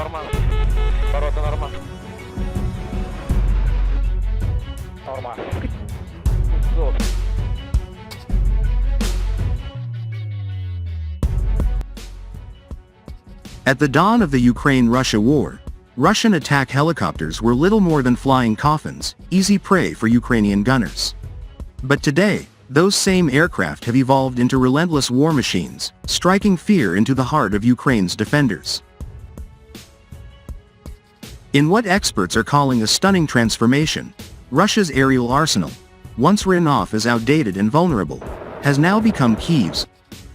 Норма. Ворота норма. Норма. At the dawn of the Ukraine-Russia war, Russian attack helicopters were little more than flying coffins, easy prey for Ukrainian gunners. But today, those same aircraft have evolved into relentless war machines, striking fear into the heart of Ukraine's defenders. In what experts are calling a stunning transformation, Russia's aerial arsenal, once written off as outdated and vulnerable, has now become Kyiv's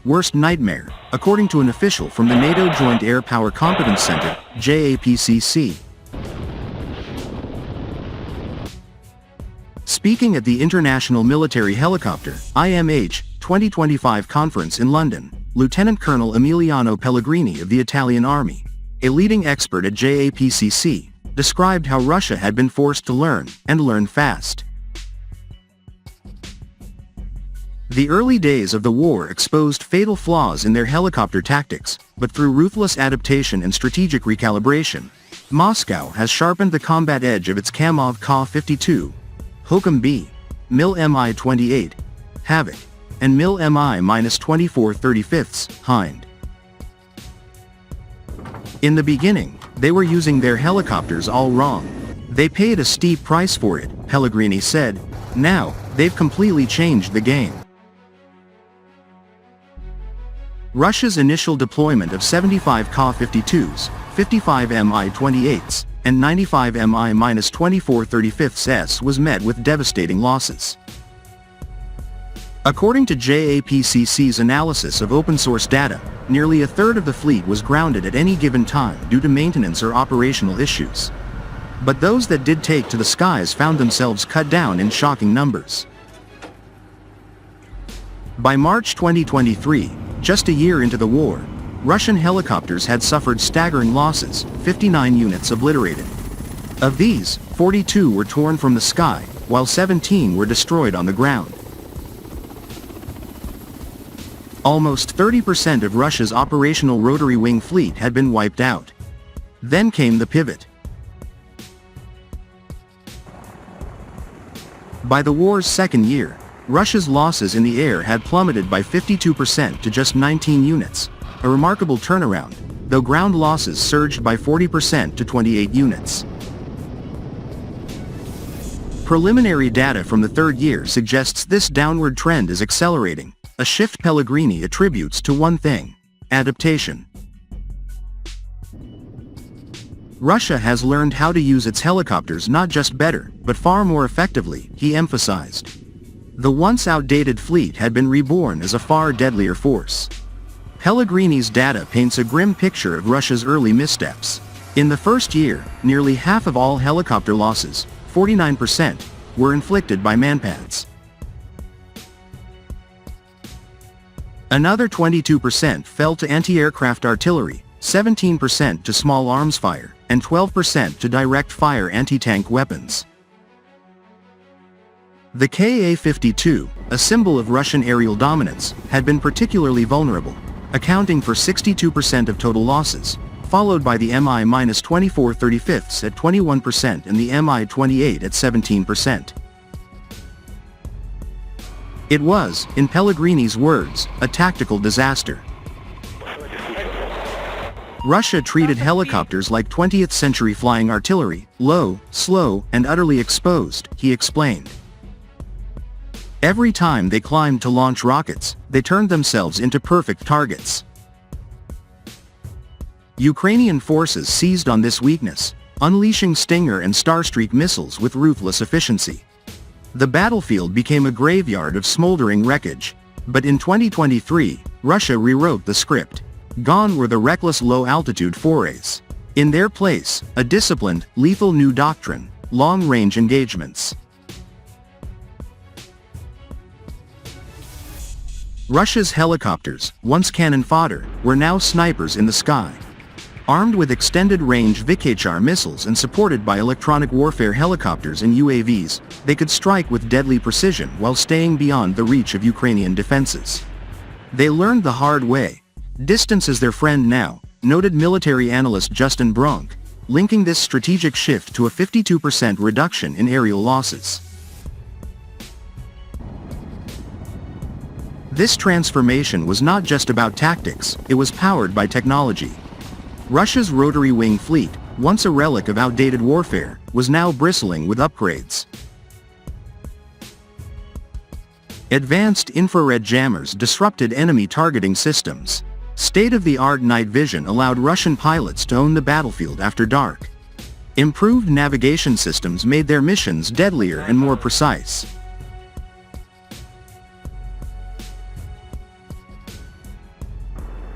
worst nightmare, according to an official from the NATO Joint Air Power Competence Center, JAPCC. Speaking at the International Military Helicopter (IMH) 2025 conference in London, Lieutenant Colonel Emiliano Pellegrini of the Italian Army, a leading expert at JAPCC, described how Russia had been forced to learn, and learn fast. The early days of the war exposed fatal flaws in their helicopter tactics, but through ruthless adaptation and strategic recalibration, Moscow has sharpened the combat edge of its Kamov Ka-52, Hokum B, Mil-Mi-28, Havoc, and Mil-Mi-2435 Hind. In the beginning, they were using their helicopters all wrong. They paid a steep price for it, Pellegrini said. Now, they've completely changed the game. Russia's initial deployment of 75 Ka-52s, 55 Mi-28s, and 95 Mi-2435s was met with devastating losses. According to JAPCC's analysis of open-source data, nearly a third of the fleet was grounded at any given time due to maintenance or operational issues. But those that did take to the skies found themselves cut down in shocking numbers. By March 2023, just a year into the war, Russian helicopters had suffered staggering losses, 59 units obliterated. Of these, 42 were torn from the sky, while 17 were destroyed on the ground. Almost 30% of Russia's operational rotary wing fleet had been wiped out. Then came the pivot. By the war's second year, Russia's losses in the air had plummeted by 52% to just 19 units, a remarkable turnaround, though ground losses surged by 40% to 28 units. Preliminary data from the third year suggests this downward trend is accelerating, a shift Pellegrini attributes to one thing: adaptation. Russia has learned how to use its helicopters not just better, but far more effectively, he emphasized. The once outdated fleet had been reborn as a far deadlier force. Pellegrini's data paints a grim picture of Russia's early missteps. In the first year, nearly half of all helicopter losses, 49%, were inflicted by manpads. Another 22% fell to anti-aircraft artillery, 17% to small arms fire, and 12% to direct fire anti-tank weapons. The Ka-52, a symbol of Russian aerial dominance, had been particularly vulnerable, accounting for 62% of total losses, followed by the Mi-2435s at 21% and the Mi-28 at 17%. It was, in Pellegrini's words, a tactical disaster. Russia treated helicopters like 20th-century flying artillery, low, slow, and utterly exposed, he explained. Every time they climbed to launch rockets, they turned themselves into perfect targets. Ukrainian forces seized on this weakness, unleashing Stinger and Starstreak missiles with ruthless efficiency. The battlefield became a graveyard of smoldering wreckage. But in 2023, Russia rewrote the script. Gone were the reckless low-altitude forays. In their place, a disciplined, lethal new doctrine: long-range engagements. Russia's helicopters, once cannon fodder, were now snipers in the sky. Armed with extended-range VKR missiles and supported by electronic warfare helicopters and UAVs, they could strike with deadly precision while staying beyond the reach of Ukrainian defenses. They learned the hard way. Distance is their friend now, noted military analyst Justin Bronk, linking this strategic shift to a 52% reduction in aerial losses. This transformation was not just about tactics, it was powered by technology. Russia's rotary wing fleet, once a relic of outdated warfare, was now bristling with upgrades. Advanced infrared jammers disrupted enemy targeting systems. State-of-the-art night vision allowed Russian pilots to own the battlefield after dark. Improved navigation systems made their missions deadlier and more precise.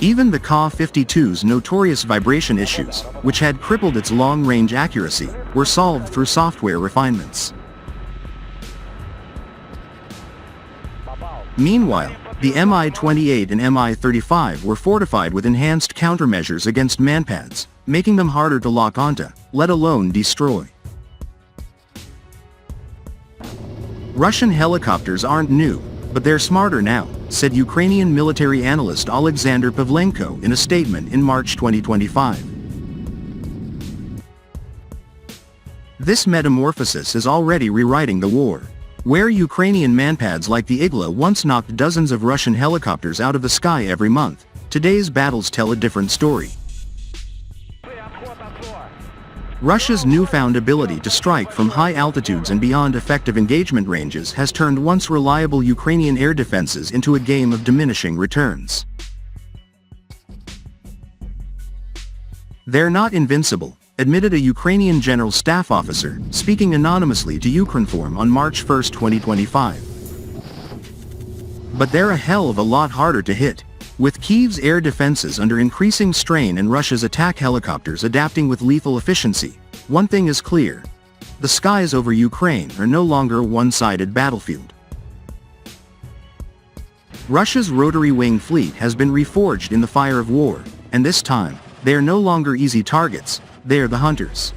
Even the Ka-52's notorious vibration issues, which had crippled its long-range accuracy, were solved through software refinements. Meanwhile, the Mi-28 and Mi-35 were fortified with enhanced countermeasures against manpads, making them harder to lock onto, let alone destroy. Russian helicopters aren't new, but they're smarter now, said Ukrainian military analyst Alexander Pavlenko in a statement in March 2025. This metamorphosis is already rewriting the war. Where Ukrainian manpads like the Igla once knocked dozens of Russian helicopters out of the sky every month, today's battles tell a different story. Russia's newfound ability to strike from high altitudes and beyond effective engagement ranges has turned once reliable Ukrainian air defenses into a game of diminishing returns. They're not invincible, admitted a Ukrainian general staff officer, speaking anonymously to Ukrinform on March 1, 2025. But they're a hell of a lot harder to hit. With Kyiv's air defenses under increasing strain and Russia's attack helicopters adapting with lethal efficiency, one thing is clear. The skies over Ukraine are no longer a one-sided battlefield. Russia's rotary wing fleet has been reforged in the fire of war, and this time, they are no longer easy targets, they are the hunters.